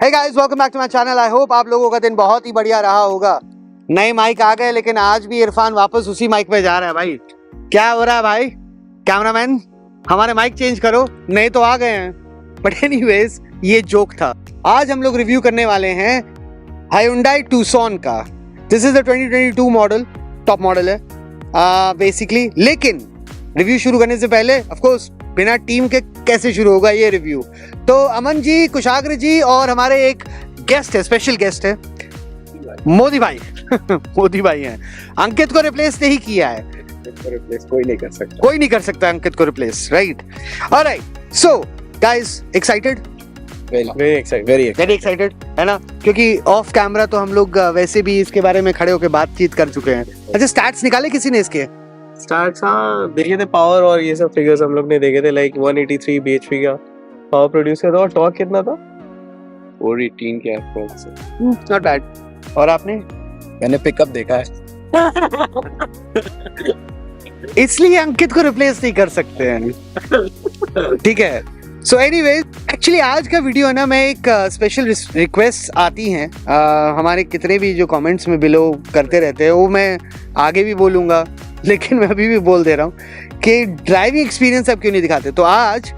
Hey guys, welcome back to my channel. I hope आप लोगों का दिन बहुत ही बढ़िया रहा होगा। नए माइक आ गए लेकिन आज भी इरफान वापस उसी माइक पे जा रहा है भाई। क्या हो रहा है भाई? कैमरामैन हमारे माइक चेंज करो, नए तो आ गए हैं। बट एनीवेज ये जोक था। आज हम लोग रिव्यू करने वाले हैं Hyundai Tucson का। This is the 2022 model, top model है बेसिकली। लेकिन रिव्यू शुरू करने से पहले ऑफ कोर्स बिना टीम के कैसे शुरू होगा ये रिव्यू। तो अमन जी, कुशाग्र जी और हमारे एक गेस्ट है, स्पेशल गेस्ट है मोदी भाई मोदी भाई हैं। अंकित को रिप्लेस नहीं किया है, कोई नहीं कर सकता, कोई नहीं कर सकता अंकित को replace, right? Alright, so guys excited? Very excited है ना, क्योंकि ऑफ कैमरा तो हम लोग वैसे भी इसके बारे में खड़े होकर बातचीत कर चुके हैं। अच्छा, स्टैट्स निकाले किसी ने इसके? स्टार्ट्स हाँ देखे थे, पावर और ये सब फिगर्स हम लोग ने देखे थे। लाइक 183 bhp का पावर प्रोड्यूस किया था और टॉर्क कितना था? 418 के आसपास। Not bad. और आपने? मैंने पिकअप देखा है इसलिए अंकित को रिप्लेस नहीं कर सकते हैं, ठीक है? सो एनीवेज, एक्चुअली आज का वीडियो है ना, मैं एक स्पेशल रिक्वेस्ट आती हैं हमारे कितने भी जो कमेंट्स में बिलो करते रहते हैं, वो मैं आगे भी बोलूँगा लेकिन मैं अभी भी बोल दे रहा हूँ कि ड्राइविंग एक्सपीरियंस आप क्यों नहीं दिखाते। तो आज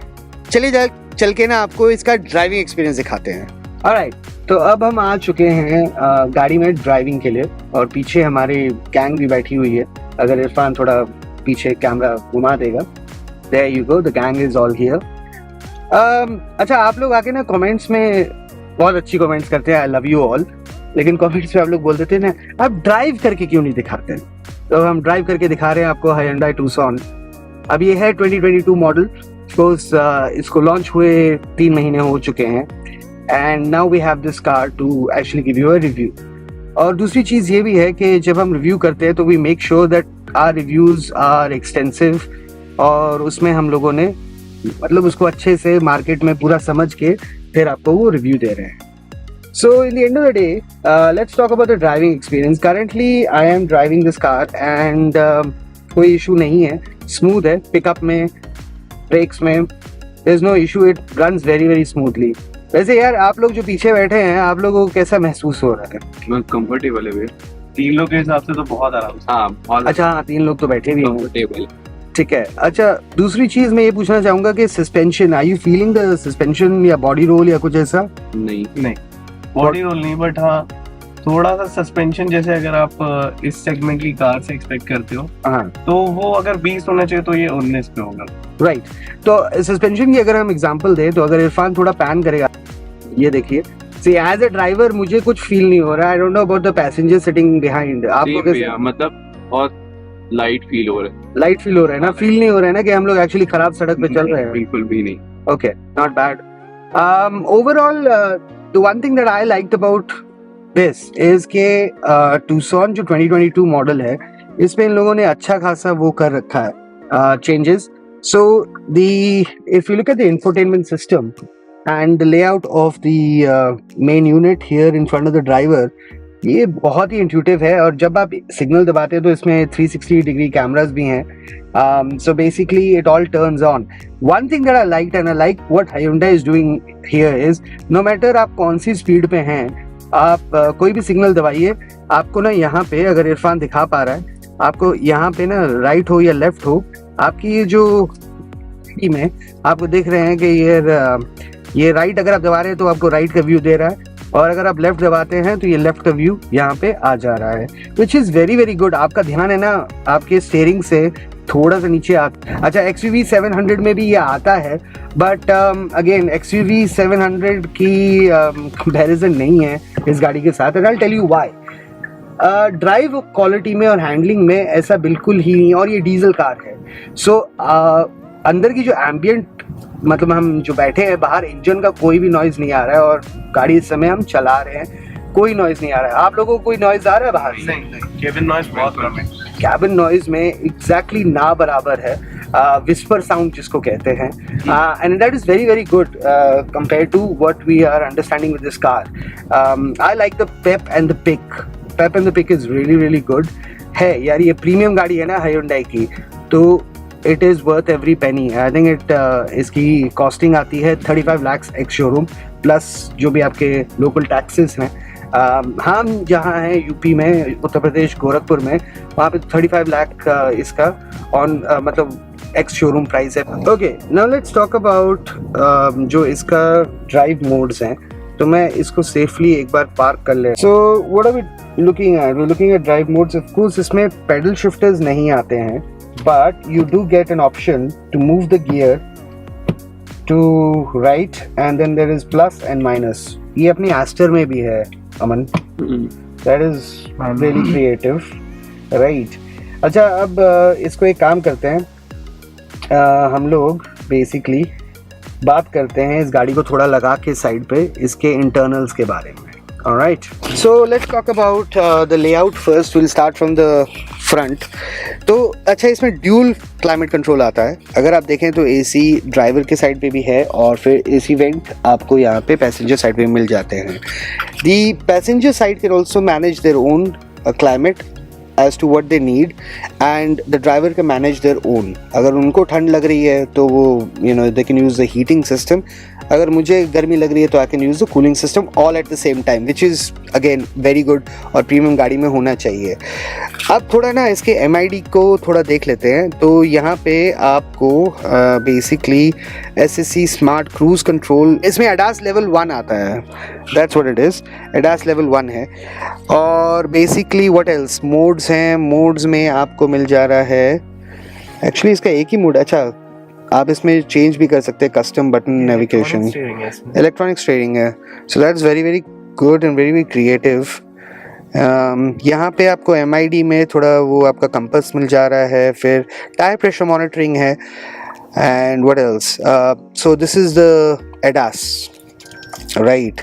चल के ना आपको इसका ड्राइविंग एक्सपीरियंस दिखाते हैं। ऑलराइट, तो अब हम आ चुके हैं गाड़ी में ड्राइविंग के लिए और पीछे हमारी गैंग भी बैठी हुई है। अगर इरफान थोड़ा पीछे कैमरा घुमा देगा, there you go, the gang is all here. अच्छा, आप लोग आके ना कमेंट्स में बहुत अच्छी कमेंट्स करते हैं, आई लव यू ऑल, लेकिन कमेंट्स में आप लोग बोल देते हैं ना आप ड्राइव करके क्यों नहीं दिखाते हैं। तो हम ड्राइव करके दिखा रहे हैं आपको Hyundai Tucson। अब ये है 2022 मॉडल। इसको लॉन्च हुए 3 महीने हो चुके हैं and now we have this car to actually give you a review. और दूसरी चीज़ ये भी है कि जब हम रिव्यू करते हैं तो we make sure that our reviews are extensive और उसमें हम लोगों ने मतलब उसको अच्छे से मार्केट में पूरा समझ के फिर आपको वो रिव्यू दे रहे हैं। So in the end of the day, let's talk about the driving experience. Currently, I am driving this car and कोई issue नहीं है, smooth है, pickup में, brakes में, there's no issue, it runs very very smoothly. वैसे यार आप लोग जो पीछे बैठे हैं, आप लोगों को कैसा महसूस हो रहा है? मैं कंफर्टेबल है भैया, 3 लोग के हिसाब से तो बहुत आराम से। हाँ बहुत अच्छा, हाँ 3 लोग तो बैठे भी कंफर्टेबल, ठीक है। अच्छा, दूसरी चीज मैं ये पूछना चाहूंगा कि suspension, are you feeling the suspension या बॉडी रोल या कुछ ऐसा? नहीं बॉडी रोल नहीं, बट हाँ थोड़ा सा सस्पेंशन, जैसे अगर आप इस सेगमेंट की कार से एक्सपेक्ट करते हो हाँ, तो वो अगर 20 होना चाहिए तो ये 19 पे होगा, राइट। तो सस्पेंशन की अगर हम एग्जांपल दें तो अगर इरफान थोड़ा पैन करेगा, ये देखिए, सी एज अ ड्राइवर मुझे कुछ फील नहीं हो रहा है। I don't know about the passenger sitting behind, आपको कैसे? मतलब बहुत लाइट फील हो रहा है। लाइट फील हो रहा है ना? फील नहीं हो रहा है ना कि हम लोग एक्चुअली खराब सड़क पे चल रहे हैं? बिल्कुल भी नहीं। Okay, not bad. Overall the one thing that I liked about this is के Tucson जो 2022 मॉडल है, इसमें इन लोगों ने अच्छा खासा वो कर रखा है changes. So if you look at the infotainment system and the layout of the main unit here in front of the driver, ये बहुत ही इंट्यूटिव है और जब आप सिग्नल दबाते हैं तो इसमें 360 डिग्री कैमरास भी हैं। So basically it all turns on. One thing that I liked and I like what Hyundai is doing here is no matter आप कौन सी स्पीड पे हैं, आप कोई भी सिग्नल दबाइए, आपको ना यहाँ पे, अगर इरफान दिखा पा रहा है, आपको यहाँ पे ना राइट हो या लेफ्ट हो, आपकी ये जो में आपको देख रहे हैं कि ये राइट अगर आप दबा रहे हैं तो आपको राइट का व्यू दे रहा है और अगर आप लेफ्ट दबाते हैं तो ये लेफ्ट का व्यू यहाँ पे आ जा रहा है, which is very very good. आपका ध्यान है ना आपके स्टीयरिंग से थोड़ा सा नीचे आता। अच्छा, XUV 700 में भी ये आता है, बट अगेन XUV 700 की कंपैरिजन नहीं है इस गाड़ी के साथ, and I will tell you why. Drive quality में और हैंडलिंग में ऐसा बिल्कुल ही नहीं, और ये डीजल कार है। सो अंदर की जो एम्बियंट, मतलब हम जो बैठे हैं बाहर, इंजन का कोई भी नॉइज नहीं आ रहा है और गाड़ी इस समय हम चला रहे हैं, कोई नॉइज नहीं आ रहा है। आप लोगों को कोई नॉइज आ रहा है बाहर से? नहीं, केबिन नॉइज बहुत कम है। कैबिन नॉइज में एग्जैक्टली ना बराबर है विस्पर साउंड जिसको कहते हैं, and that is very very good compare to what we are understanding with this car. I like the pep and the pick is really really good है यार। ये प्रीमियम गाड़ी है ना Hyundai की, तो it is worth every penny. I think इसकी costing आती है 35 लाख एक्स शोरूम प्लस जो भी आपके लोकल टैक्सेस हैं। हम जहाँ हैं यूपी में, उत्तर प्रदेश गोरखपुर में, वहाँ पे 35 लाख इसका ऑन मतलब एक्स शोरूम प्राइस है। Okay, now let's talk about जो इसका ड्राइव मोड्स हैं। तो मैं इसको सेफली एक बार पार्क कर ले। So what are we looking at? We looking at drive modes. Of course इसमें पेडल शिफ्टर्स नहीं आते हैं, but you do get an option to move the gear to right, and then there is plus and minus. ये अपनी Aster में भी है अमन। That is really creative, right? अच्छा, अब इसको एक काम करते हैं, हम लोग बेसिकली बात करते हैं इस गाड़ी को थोड़ा लगा के साइड पे इसके इंटरनल्स के बारे में। Alright, so let's talk about the layout first. We'll start from the front. तो अच्छा, इसमें ड्यूल क्लाइमेट कंट्रोल आता है। अगर आप देखें तो एसी ड्राइवर के साइड पे भी है और फिर एसी वेंट आपको यहाँ पे पैसेंजर साइड पे मिल जाते हैं। The passenger side can also manage their own climate as to what they need, and the driver can manage their own. अगर उनको ठंड लग रही है तो वो they can use the heating system. अगर मुझे गर्मी लग रही है तो I can use the cooling system all at the same time, which is again very good और प्रीमियम गाड़ी में होना चाहिए। अब थोड़ा ना इसके MID को थोड़ा देख लेते हैं। तो यहाँ पे आपको basically SSC smart cruise control, इसमें ADAS लेवल 1 आता है। That's what it is, ADAS level 1 है। और बेसिकली व्हाट एल्स मोड्स हैं, मोड्स में आपको मिल जा रहा है, एक्चुअली इसका एक ही मोड, अच्छा आप इसमें चेंज भी कर सकते हैं, custom button navigation, electronic steering है। So that's very very good and very very creative. यहाँ पे आपको MID में थोड़ा वो आपका कंपास मिल जा रहा है, फिर टायर प्रेशर मॉनिटरिंग है, and what else, so this is the ADAS, right.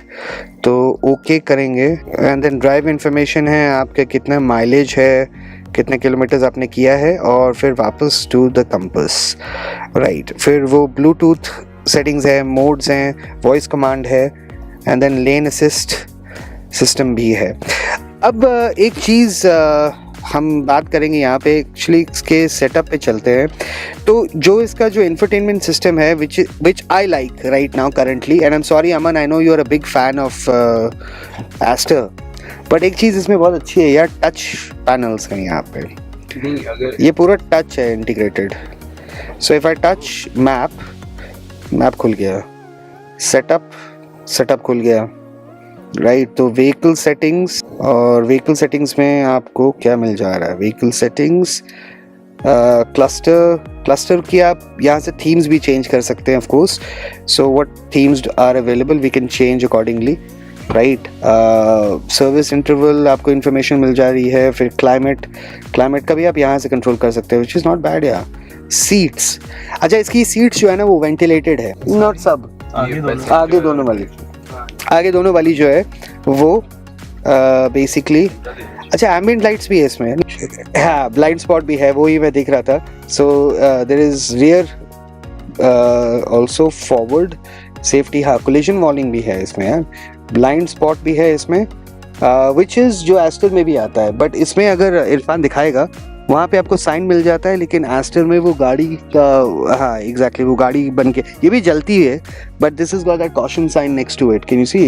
तो ओके करेंगे, एंड देन ड्राइव इंफॉर्मेशन है, आपके कितना माइलेज है, कितने किलोमीटर्स आपने किया है, और फिर वापस टू द कंपास, राइट। फिर वो ब्लूटूथ सेटिंग्स है, मोड्स हैं, वॉइस कमांड है, and then lane assist system भी है। अब एक चीज़ हम बात करेंगे यहाँ पे, एक्चुअली इसके सेटअप पे चलते हैं। तो जो इसका जो इंफरटेनमेंट सिस्टम है, which I like right now currently, and I am sorry Aman, I know you are a big fan of Astor, but एक चीज़ इसमें बहुत अच्छी है यार, टच पैनल्स हैं यहाँ पे। नहीं, अगर ये पूरा टच है, integrated. So if I touch map खुल गया, सेटअप खुल गया, राइट। तो व्हीकल सेटिंग्स, और व्हीकल सेटिंग्स में आपको क्या मिल जा रहा है, व्हीकल सेटिंग्स, क्लस्टर की आप यहाँ से थीम्स भी चेंज कर सकते हैं of course. So what themes are available we can change accordingly, right. Service interval आपको इन्फॉर्मेशन मिल जा रही है, फिर क्लाइमेट का भी आप यहाँ से कंट्रोल कर सकते हैं, विच इज़ नॉट बैड यार। सीट्स, अच्छा इसकी सीट्स जो है ना वो वेंटिलेटेड है, नॉट सब, आगे दोनों वाली जो है वो बेसिकली, अच्छा एम्बिएंट लाइट्स भी है इसमें, हाँ ब्लाइंड स्पॉट भी है, वो ही मैं देख रहा था। So there is rear also forward safety, हाँ कोलिजन वॉर्निंग भी है इसमें यार, ब्लाइंड स्पॉट भी है इसमें, विच इज़ जो एस्टर में भी आता है, बट इसमें अगर इरफान दिखाएगा वहाँ पे आपको साइन मिल जाता है, लेकिन एस्टर में वो गाड़ी का, हाँ एग्जैक्टली वो गाड़ी बन के ये भी जलती है, but this is got that caution sign next to it, can you see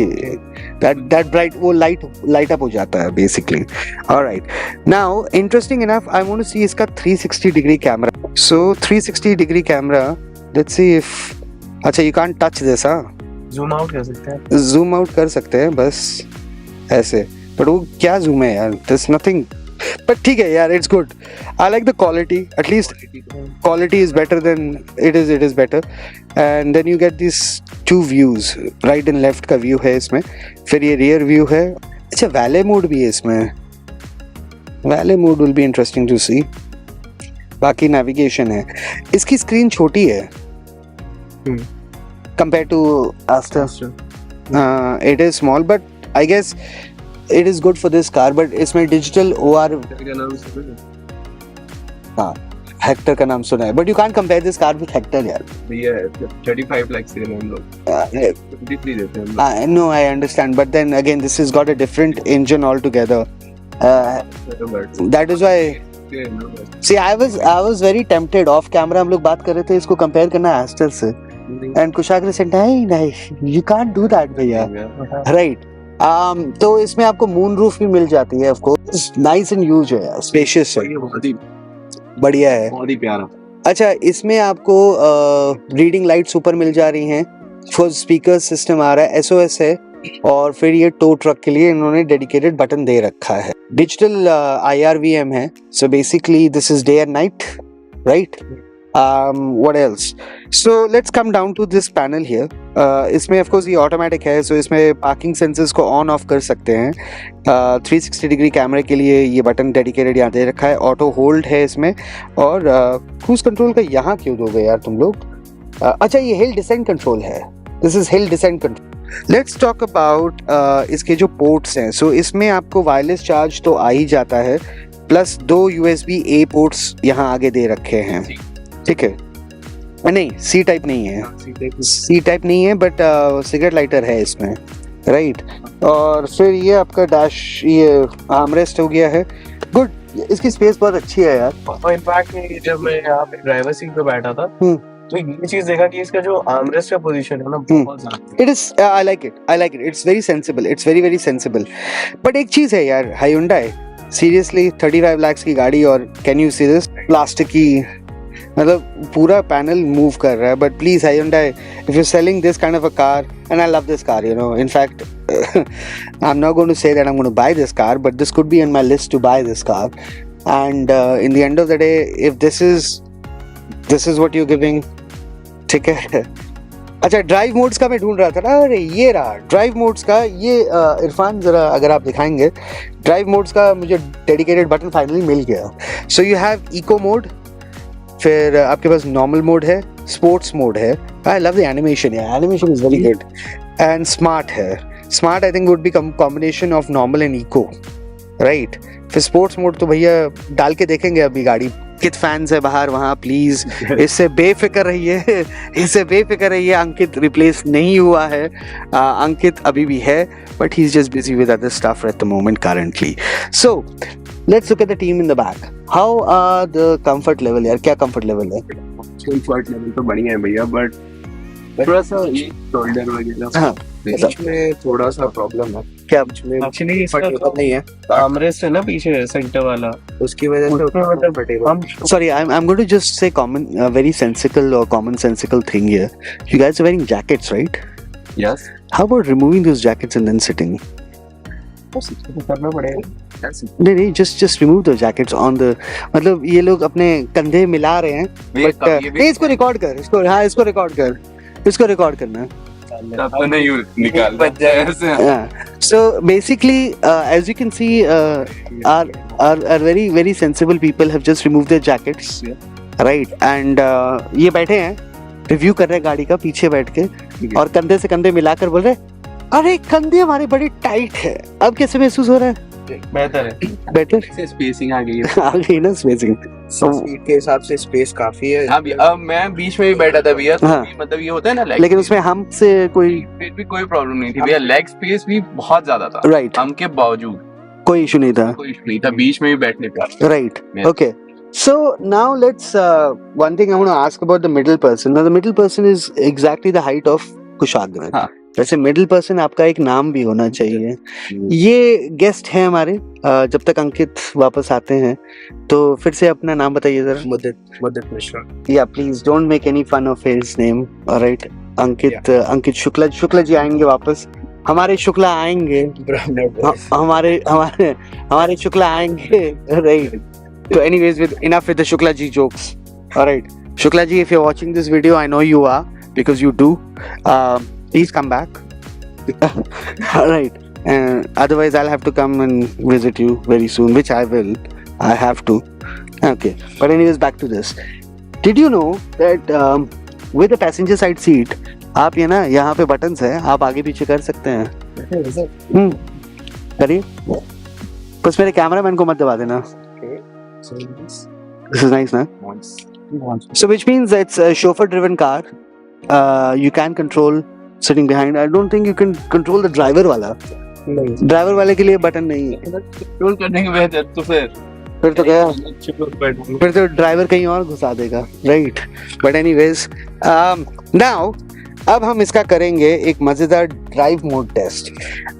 that bright, वो लाइट अप हो जाता है basically. Alright, now interesting enough I want to see इसका 360 degree camera. So 360 degree camera, let's see if, अच्छा you can't touch this, हाँ zoom out कर सकते हैं, जूम आउट कर सकते हैं बस ऐसे, बट वो क्या जूम है यार, दिस नथिंग, but ठीक है यार, it's good. I like the quality. At least quality is better than it is better. And then you get these two views, right and left का view है इसमें, फिर ये rear view है। अच्छा valet mode भी है इसमें, valet mode will be interesting to see. बाकी navigation है, इसकी screen छोटी है compared to Astra. It is small, but I guess it is good for this car, but इसमें डिजिटल OR, हाँ हेक्टर का नाम सुना है, but you can't compare this car with Hector यार। ये 35 लाख से हम लोग 53 देते हैं। No, I understand, but then again this has got a different engine altogether. That is why See, I was very tempted. Off camera हम लोग बात कर रहे थे इसको कंपेयर करना एस्टर से, and कुशाग्र said नहीं, you can't do that भैया, right? तो इसमें आपको मून रूफ भी मिल जाती है, of course, nice and huge है, spacious है, बहुत ही बढ़िया है, बहुत ही प्यारा। अच्छा, इसमें आपको रीडिंग लाइट्स ऊपर मिल जा रही हैं, फुल स्पीकर सिस्टम आ रहा है, SOS है, और फिर ये टो ट्रक के लिए इन्होंने डेडिकेटेड बटन दे रखा है, डिजिटल IRVM है, so basically this is day and night, right? What else? So let's come down to this panel here. इसमें of course ये ऑटोमेटिक है, so इसमें पार्किंग सेंसर्स को ऑन ऑफ कर सकते हैं। 360 डिग्री कैमरे के लिए ये बटन डेडिकेटेड यहाँ दे रखा है, ऑटो होल्ड है इसमें, और क्रूज कंट्रोल का यहाँ क्यों दोगे यार तुम लोग? अच्छा, ये हिल डिसेंट कंट्रोल है, this is hill descent control. Let's talk about इसके जो पोर्ट्स हैं। सो इसमें आपको वायरलेस चार्ज तो आ ही जाता है, प्लस 2 USB-A पोर्ट्स यहाँ आगे दे रखे हैं, ठीक है? नहीं, C टाइप नहीं है, C टाइप नहीं है, बट सिगरेट लाइटर है इसमें, राइट? और फिर ये आपका डैश, ये आर्मरेस्ट हो गया है, गुड, इसकी स्पेस बहुत अच्छी है यार। और इनफैक्ट जब मैं यहाँ पे ड्राइवर सीट पे बैठा था तो ये चीज देखा कि इसका जो आर्मरेस्ट का पोजीशन है ना बहुत ज्यादा, it is, I like it, it's very sensible, it's very very sensible. But एक चीज है यार, Hyundai सीरियसली 35 लाख की गाड़ी, और can you see this plastic की, मतलब पूरा पैनल मूव कर रहा है। But please Hyundai, if you're selling this kind of a car, and I love this car, you know, in fact I'm not going to say that I'm going to buy this car, but this could be on my list to buy this car, and in the end of the day, if this is what you're giving, ठीक है? अच्छा, drive modes का मैं ढूंढ रहा था ना, अरे ये रहा ड्राइव मोड्स का, ये इरफान जरा अगर आप दिखाएंगे, ड्राइव मोड्स का मुझे डेडिकेटेड बटन फाइनली मिल गया। So you have eco mode, फिर आपके पास नॉर्मल मोड है, स्पोर्ट्स मोड है, I love the animation, animation is very good, and smart है। Smart I think would be combination of normal and eco, right? फिर sports mode तो भैया डाल के देखेंगे अभी गाड़ी। कित फैंस है बाहर वहाँ, प्लीज इससे बेफिक्र रहिए, इससे बेफिक्र रहिए, अंकित रिप्लेस नहीं हुआ है, अंकित अभी भी है, but he is just busy with other stuff at the moment currently. So let's look at the team in the back, how are the comfort level यार, क्या कंफर्ट लेवल है? कंफर्ट लेवल तो बढ़िया है भैया, बट थोड़ा सा ये शोल्डर वगैरह, हाँ, इसमें थोड़ा सा प्रॉब्लम है। क्या इसमें नहीं है, आर्मरेस्ट है ना पीछे सेंटर वाला, उसकी वजह से उतना comfortable. Sorry, I'm going to just say very sensical or commonsensical thing here. You guys are wearing jackets, right? Yes. How about removing those jackets and then sitting? करना पड़ेगा। नहीं, just remove those jackets on the, मतलब ये लोग अपने कंधे मिला रहे हैं, but नहीं, इसको रिकॉर्ड कर, इसको रिकॉर्ड करना है। तो नहीं निकाल बच जाए ऐसे। So basically, as you can see, our very very sensible people have just removed their jackets, right? And ये बैठे हैं, रिव्यू कर रहे हैं गाड़ी का पीछे बैठ के, और कंधे से कंधे मिलाकर बोल रहे हैं, अरे कंधे हमारे बड़े टाइट है। अब कैसे महसूस हो रहा है? बेहतर है, बेटर स्पेसिंग आ गई है, आ गई ना स्पेसिंग, सीट के हिसाब से स्पेस काफी है। अब मैं बीच में भी बैठा था भैया, हाँ, मतलब ये होता है ना, लेकिन उसमें हम से कोई प्रॉब्लम नहीं थी भैया, लेग स्पेस भी बहुत ज्यादा था, राइट? हम के बावजूद कोई इशू नहीं था, बीच में भी बैठने का, right? Okay, so now let's one thing I want to ask about the middle person. Now the middle person is exactly the height of कुशाग्र। हाँ। वैसे मिडिल पर्सन आपका एक नाम भी होना चाहिए। ये गेस्ट है हमारे, जब तक अंकित वापस आते हैं तो फिर से अपना नाम बताइए जरा। मुदित मिश्रा। या please don't make any fun of his name, alright? Ankit Shukla ji आएंगे वापस, हमारे शुक्ला आएंगे, हमारे शुक्ला आएंगे, right? So anyways, with enough with the Shukla ji jokes. Alright, Shukla ji, if you're watching this video, I know you are, because you do. Please come back. Alright, otherwise I'll have to come and visit you very soon, which I will. I have to. Okay, but anyways, back to this. Did you know that with the passenger side seat, आप ये ना यहाँ पे buttons है, आप आगे पीछे कर सकते हैं। करिए, बस मेरे कैमरामैन को मत दबा देना। This is nice, na? So which means it's a chauffeur-driven car. You can control sitting behind. I don't think you can control the driver वाला। ड्राइवर वाले के लिए बटन नहीं है। कंट्रोल करने के बेहतर तो फिर फिर तो गया, फिर तो ड्राइवर कहीं और घुसा देगा, राइट? बट एनीवेज नाउ अब हम इसका करेंगे एक मजेदार drive mode test.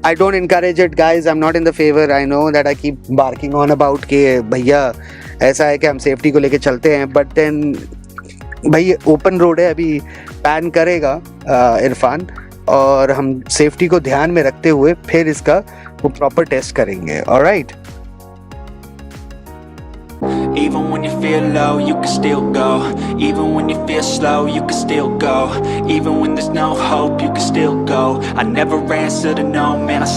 I don't encourage it guys, I am not in the favour. I know that I keep barking on about कि भैया ऐसा है कि हम सेफ्टी को लेके चलते हैं, बट देन भाई ओपन रोड है, अभी पैन करेगा इरफान, और हम सेफ्टी को ध्यान में रखते हुए फिर इसका वो प्रॉपर टेस्ट करेंगे. Alright. Even when you feel low, you can still go. Even when you feel slow, you can still go. Even when there's no hope, you can still go. I never answer to no, man, I